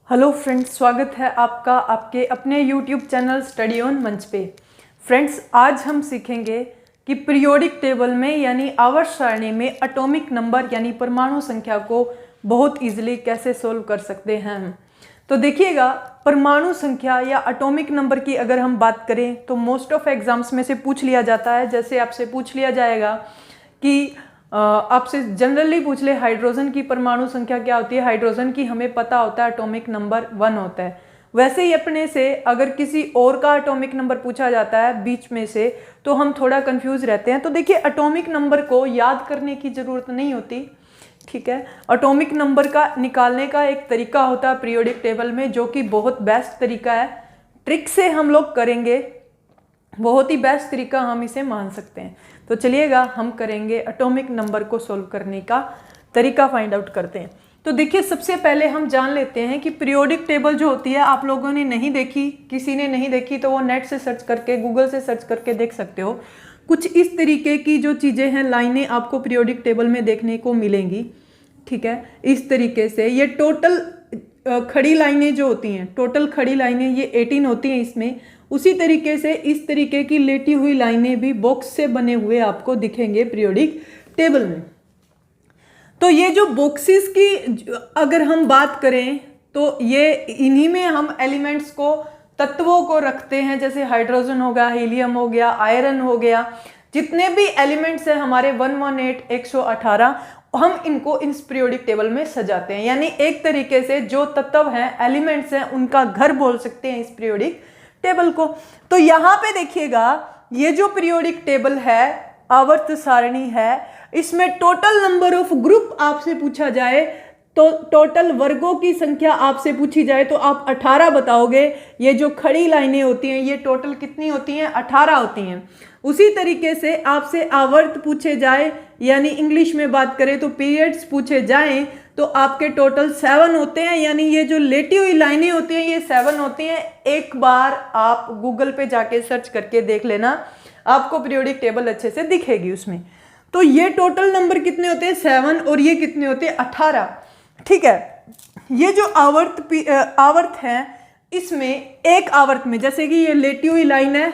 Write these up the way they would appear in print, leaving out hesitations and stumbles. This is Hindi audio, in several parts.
हेलो फ्रेंड्स, स्वागत है आपका आपके अपने यूट्यूब चैनल स्टडी ऑन मंच पे। फ्रेंड्स, आज हम सीखेंगे कि पीरियोडिक टेबल में यानी आवर्त सारणी में एटॉमिक नंबर यानी परमाणु संख्या को बहुत इजीली कैसे सोल्व कर सकते हैं। तो देखिएगा, परमाणु संख्या या एटॉमिक नंबर की अगर हम बात करें तो मोस्ट ऑफ एग्जाम्स में से पूछ लिया जाता है। जैसे आपसे पूछ लिया जाएगा कि आपसे जनरली पूछ ले हाइड्रोजन की परमाणु संख्या क्या होती है। हाइड्रोजन की हमें पता होता है एटॉमिक नंबर 1 होता है। वैसे ही अपने से अगर किसी और का एटॉमिक नंबर पूछा जाता है बीच में से तो हम थोड़ा कंफ्यूज रहते हैं। तो देखिए, एटॉमिक नंबर को याद करने की जरूरत नहीं होती, ठीक है। एटॉमिक नंबर का निकालने का एक तरीका होता है पीरियोडिक टेबल में, जो कि बहुत बेस्ट तरीका है। ट्रिक से हम लोग करेंगे, बहुत ही बेस्ट तरीका हम इसे मान सकते हैं। तो चलिएगा, हम करेंगे एटॉमिक नंबर को सोल्व करने का तरीका फाइंड आउट करते हैं। तो देखिए, सबसे पहले हम जान लेते हैं कि पीरियोडिक टेबल जो होती है, आप लोगों ने नहीं देखी, किसी ने नहीं देखी तो वो नेट से सर्च करके, गूगल से सर्च करके देख सकते हो। कुछ इस तरीके की जो चीज़ें हैं, लाइनें आपको पीरियोडिक टेबल में देखने को मिलेंगी, ठीक है। इस तरीके से ये टोटल खड़ी लाइनें जो होती हैं, टोटल खड़ी लाइनें ये 18 होती हैं इसमें। उसी तरीके से इस तरीके की लेटी हुई लाइनें भी बॉक्स से बने हुए आपको दिखेंगे पीरियोडिक टेबल में। तो ये जो बॉक्सेस की अगर हम बात करें तो ये इन्हीं में हम एलिमेंट्स को, तत्वों को रखते हैं। जैसे हाइड्रोजन हो गया, हीलियम हो गया, आयरन हो गया, जितने भी एलिमेंट्स हैं हमारे 118 118, हम इनको इस पीरियोडिक टेबल में सजाते हैं। यानी एक तरीके से जो तत्व हैं, एलिमेंट्स हैं, उनका घर बोल सकते हैं इस पीरियोडिक टेबल को। तो यहां पे देखिएगा, ये जो पीरियोडिक टेबल है, आवर्त सारणी है, इसमें टोटल नंबर ऑफ ग्रुप आपसे पूछा जाए तो टोटल वर्गों की संख्या आपसे पूछी जाए तो आप 18 बताओगे। ये जो खड़ी लाइनें होती हैं ये टोटल कितनी होती हैं? 18 होती हैं। उसी तरीके से आपसे आवर्त पूछे जाए, यानी इंग्लिश में बात करें तो पीरियड्स पूछे जाएं, तो आपके टोटल 7 होते हैं। यानी ये जो लेटी हुई लाइनें होती हैं ये 7 होती हैं। एक बार आप गूगल पे जाके सर्च करके देख लेना, आपको पीरियोडिक टेबल अच्छे से दिखेगी उसमें। तो ये टोटल नंबर कितने होते हैं? 7। और ये कितने होते हैं? 18, ठीक है। ये जो आवर्त है, इसमें एक आवर्त में, जैसे कि ये लेटी हुई लाइन है,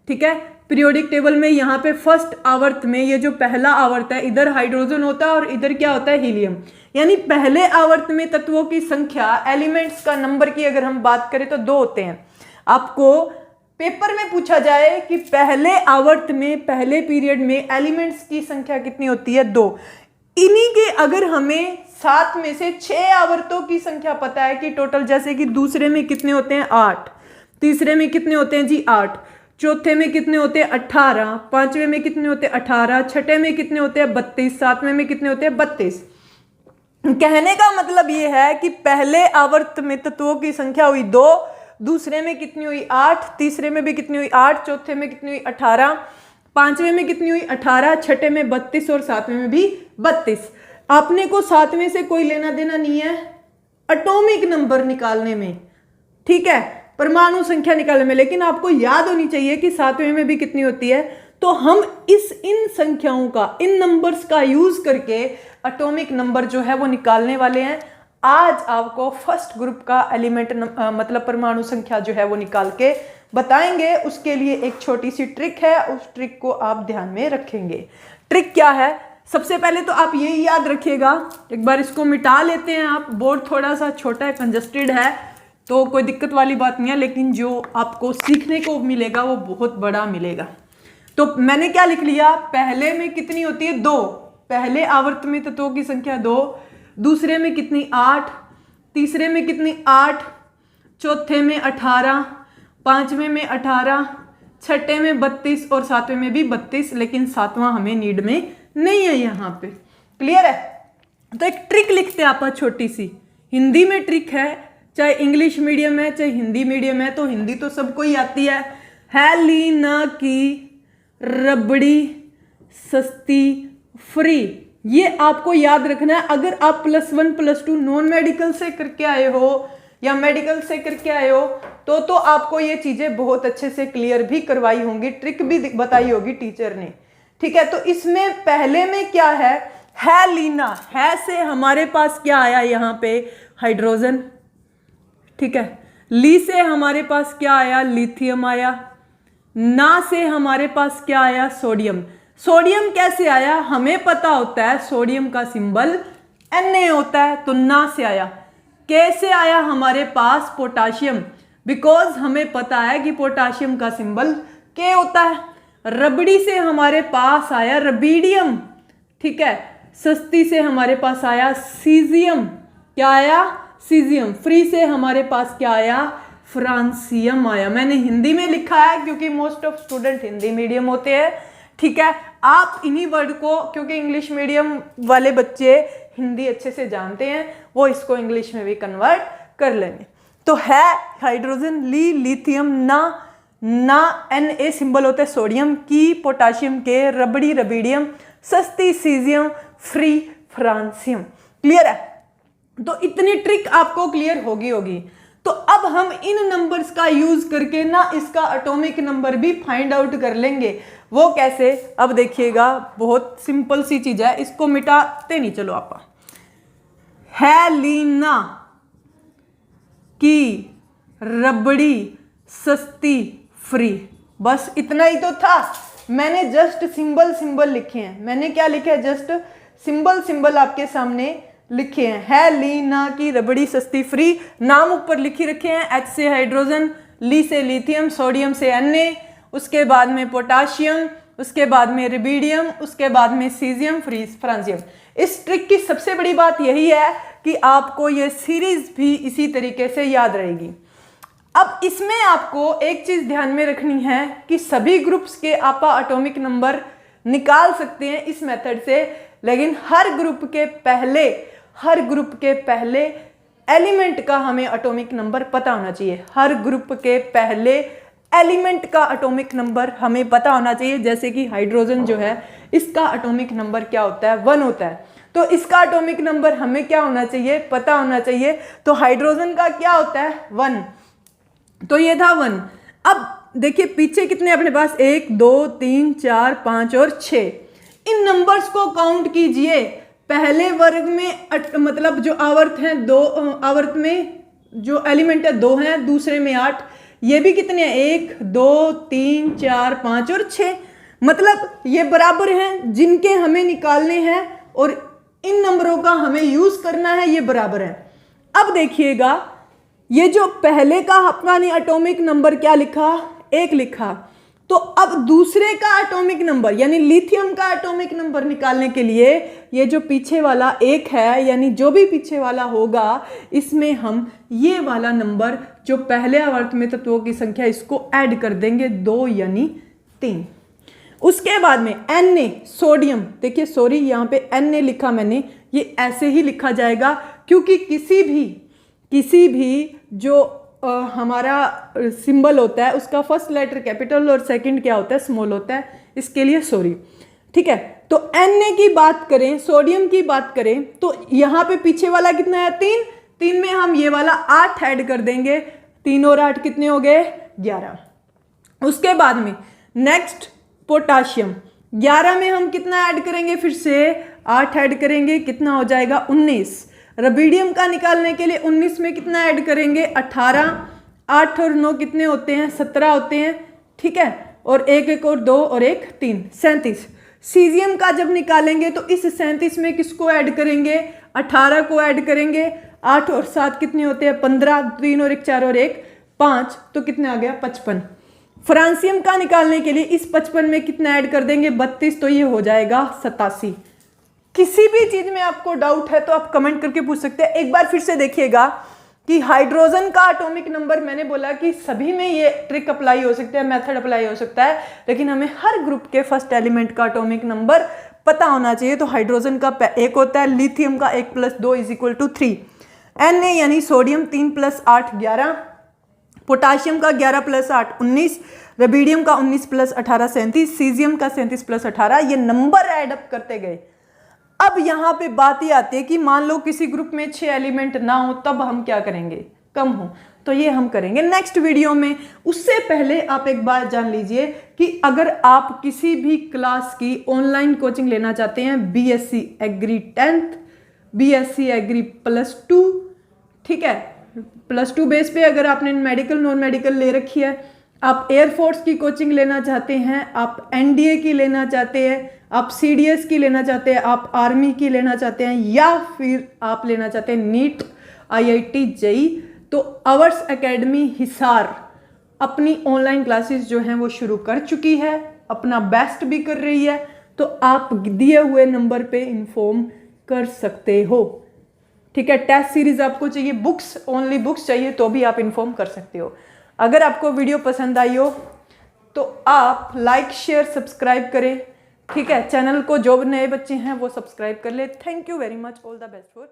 ठीक है, पीरियोडिक टेबल में यहाँ पे फर्स्ट आवर्त में ये जो पहला आवर्त है, इधर हाइड्रोजन होता है और इधर क्या होता है? हीलियम। यानी पहले आवर्त में तत्वों की संख्या, एलिमेंट्स का नंबर की अगर हम बात करें तो 2 होते हैं। आपको पेपर में पूछा जाए कि पहले आवर्त में, पहले पीरियड में एलिमेंट्स की संख्या कितनी होती है? 2। इन्हीं के अगर हमें 7 में से 6 आवर्तों की संख्या पता है कि टोटल, जैसे कि दूसरे में कितने होते हैं? 8। तीसरे में कितने होते हैं जी? 8। चौथे में कितने होते हैं? 18। पांचवें में कितने होते हैं? 18। छठे में कितने होते हैं? 32। सातवें में कितने होते हैं? 32। कहने का मतलब ये है कि पहले आवर्त में तत्वों की संख्या हुई 2, दूसरे में कितनी हुई? 8, तीसरे में भी कितनी हुई? 8, चौथे में कितनी हुई? 18, पांचवें में कितनी हुई? 18, छठे में 32 और सातवें में भी 32। आपने को सातवें से कोई लेना देना नहीं है एटॉमिक नंबर निकालने में, ठीक है, परमाणु संख्या निकालने में, लेकिन आपको याद होनी चाहिए कि सातवें में भी कितनी होती है। तो हम इन संख्याओं का, इन नंबर्स का यूज करके एटॉमिक नंबर जो है वो निकालने वाले हैं। आज आपको फर्स्ट ग्रुप का एलिमेंट मतलब परमाणु संख्या जो है वो निकाल के बताएंगे। उसके लिए एक छोटी सी ट्रिक है, उस ट्रिक को आप ध्यान में रखेंगे। ट्रिक क्या है? सबसे पहले तो आप यही याद रखिएगा, एक बार इसको मिटा लेते हैं आप। बोर्ड थोड़ा सा छोटा है, कंजस्टेड है, तो कोई दिक्कत वाली बात नहीं है, लेकिन जो आपको सीखने को मिलेगा वो बहुत बड़ा मिलेगा। तो मैंने क्या लिख लिया? पहले में कितनी होती है? 2। पहले आवर्त में तत्वों की संख्या 2, दूसरे में कितनी? 8, तीसरे में कितनी? 8, चौथे में 18, पांचवें में 18, छठे में 32 और सातवें में भी 32, लेकिन सातवां हमें नीड में नहीं है यहाँ पे। क्लियर है? तो एक ट्रिक लिखते हैं आप छोटी सी। हिंदी में ट्रिक है, चाहे इंग्लिश मीडियम है चाहे हिंदी मीडियम है, तो हिंदी तो सबको ही आती है लीना की रबड़ी सस्ती फ्री। ये आपको याद रखना है। अगर आप +1 +2 नॉन मेडिकल से करके आए हो या मेडिकल से करके आए हो तो आपको ये चीजें बहुत अच्छे से क्लियर भी करवाई होंगी, ट्रिक भी बताई होगी टीचर ने, ठीक है। तो इसमें पहले में क्या है लीना, है से हमारे पास क्या आया? यहाँ पे हाइड्रोजन, ठीक है। ली से हमारे पास क्या आया, लिथियम आया। ना से हमारे पास क्या आया, सोडियम। सोडियम कैसे आया, हमें पता होता है सोडियम का सिंबल Na होता है, तो ना से आया। कैसे आया हमारे पास, पोटाशियम, बिकॉज हमें पता है कि पोटाशियम का सिंबल के होता है। रबड़ी से हमारे पास आया रबीडियम, ठीक है। सस्ती से हमारे पास आया सीजियम, क्या आया, सीजियम। फ्री से हमारे पास क्या आया, फ्रांसियम आया। मैंने हिंदी में लिखा है क्योंकि most of student Hindi medium होते हैं, ठीक है। आप इन्हीं वर्ड को, क्योंकि इंग्लिश मीडियम वाले बच्चे हिंदी अच्छे से जानते हैं, वो इसको इंग्लिश में भी कन्वर्ट कर लेंगे। तो है हाइड्रोजन, ली, लिथियम, ना Na सिंबल होता है सोडियम, की पोटाशियम के, रबड़ी रबीडियम, सस्ती सीजियम, फ्री फ्रांसियम। क्लियर है? तो इतनी ट्रिक आपको क्लियर होगी। तो अब हम इन नंबर्स का यूज करके ना इसका एटॉमिक नंबर भी फाइंड आउट कर लेंगे। वो कैसे, अब देखिएगा, बहुत सिंपल सी चीज है, इसको मिटाते नहीं चलो आप। हेलिना की, रबड़ी, सस्ती, फ्री, बस इतना ही तो था। मैंने जस्ट सिंबल लिखे हैं। मैंने क्या लिखा है, जस्ट सिंबल आपके सामने लिखे हैं। है लीना की, रबड़ी, सस्ती, फ्री, नाम ऊपर लिखी रखे हैं। H से हाइड्रोजन, ली से लिथियम, सोडियम से Na, उसके बाद में पोटाशियम, उसके बाद में रिबीडियम, उसके बाद में सीजियम, फ्रांसियम। इस ट्रिक की सबसे बड़ी बात यही है कि आपको ये सीरीज भी इसी तरीके से याद रहेगी। अब इसमें आपको एक चीज ध्यान में रखनी है कि सभी ग्रुप्स के आप एटॉमिक नंबर निकाल सकते हैं इस मेथड से, लेकिन हर ग्रुप के पहले एलिमेंट का हमें एटॉमिक नंबर पता होना चाहिए। हर ग्रुप के पहले एलिमेंट का एटॉमिक नंबर हमें पता होना चाहिए। जैसे कि हाइड्रोजन जो है, इसका एटॉमिक नंबर क्या होता है, 1 होता है। तो इसका एटॉमिक नंबर हमें क्या होना चाहिए, पता होना चाहिए। तो हाइड्रोजन का क्या होता है, 1, तो ये था 1। अब देखिए पीछे कितने अपने पास, 1 2 3 4 5 और 6। इन नंबर्स को काउंट कीजिए। पहले वर्ग में मतलब जो आवर्त हैं 2, आवर्त में जो एलिमेंट है 2 हैं, दूसरे में 8। ये भी कितने हैं, 1 2 3 4 5 और 6, मतलब ये बराबर हैं। जिनके हमें निकालने हैं और इन नंबरों का हमें यूज करना है, ये बराबर है। अब देखिएगा, ये जो पहले का अपना ने एटॉमिक नंबर क्या लिखा, 1 लिखा। तो अब दूसरे का एटॉमिक नंबर यानी लिथियम का एटॉमिक नंबर निकालने के लिए ये जो पीछे वाला 1 है, यानी जो भी पीछे वाला होगा, इसमें हम ये वाला नंबर जो पहले आवर्त में तत्वों की संख्या, इसको ऐड कर देंगे, 2 यानी 3। उसके बाद में Na, सोडियम, देखिए सॉरी यहाँ पे Na लिखा मैंने, ये ऐसे ही लिखा जाएगा क्योंकि किसी भी जो हमारा सिंबल होता है उसका फर्स्ट लेटर कैपिटल और सेकंड क्या होता है, स्मॉल होता है, इसके लिए सॉरी, ठीक है। तो Na की बात करें, सोडियम की बात करें, तो यहाँ पे पीछे वाला कितना है, 3 में हम ये वाला 8 ऐड कर देंगे, 3 और 8 कितने हो गए, 11। उसके बाद में नेक्स्ट पोटाशियम, 11 में हम कितना ऐड करेंगे, फिर से 8 ऐड करेंगे, कितना हो जाएगा, 19। रबीडियम का निकालने के लिए 19 में कितना ऐड करेंगे, 18। 8 और 9 कितने होते हैं, 17 होते हैं, ठीक है। और 1 और 2 और 1 3, 37। सीजियम का जब निकालेंगे तो इस 37 में किसको ऐड करेंगे, 18 को ऐड करेंगे। 8 और 7 कितने होते हैं, 15। 3 और 1 4 और 1 5, तो कितने आ गया, 55। फ्रांसियम का निकालने के लिए इस 55 में कितना ऐड कर देंगे, 32, तो ये हो जाएगा 87। किसी भी चीज में आपको डाउट है तो आप कमेंट करके पूछ सकते हैं। एक बार फिर से देखिएगा कि हाइड्रोजन का एटॉमिक नंबर, मैंने बोला कि सभी में ये ट्रिक अप्लाई हो सकता है, मेथड अप्लाई हो सकता है, लेकिन हमें हर ग्रुप के फर्स्ट एलिमेंट का एटॉमिक नंबर पता होना चाहिए। तो हाइड्रोजन का 1 होता है, लिथियम का 1 + 2 = 3, Na यानी सोडियम 3 + 8 11, पोटाशियम का 11 + 8 19, रबीडियम का 19 + 18 37, सीजियम का 37 + 18। ये नंबर एडअप करते गए। अब यहाँ पे बात ही आती है कि मान लो किसी ग्रुप में 6 एलिमेंट ना हो, तब हम क्या करेंगे, कम हो, तो ये हम करेंगे नेक्स्ट वीडियो में। उससे पहले आप एक बात जान लीजिए कि अगर आप किसी भी क्लास की ऑनलाइन कोचिंग लेना चाहते हैं, BSc agree 10th, BSc agree +2, ठीक है, +2 बेस पे अगर आपने मेडिकल नॉन मेडिकल ले रखी है, आप एयरफोर्स की कोचिंग लेना चाहते हैं, आप एनडीए की लेना चाहते हैं, आप सीडीएस की लेना चाहते हैं, आप आर्मी की लेना चाहते हैं, या फिर आप लेना चाहते हैं नीट, आईआईटी, जेई, तो आवर्स एकेडमी हिसार अपनी ऑनलाइन क्लासेस जो हैं वो शुरू कर चुकी है, अपना बेस्ट भी कर रही है। तो आप दिए हुए नंबर पे इन्फॉर्म कर सकते हो। ठीक है, टेस्ट सीरीज आपको चाहिए, बुक्स ओनली बुक्स चाहिए तो भी आप इन्फॉर्म कर सकते हो। अगर आपको वीडियो पसंद आई हो तो आप लाइक शेयर सब्सक्राइब करें। ठीक है, चैनल को जो नए बच्चे हैं वो सब्सक्राइब कर ले। Thank you very much, all the best for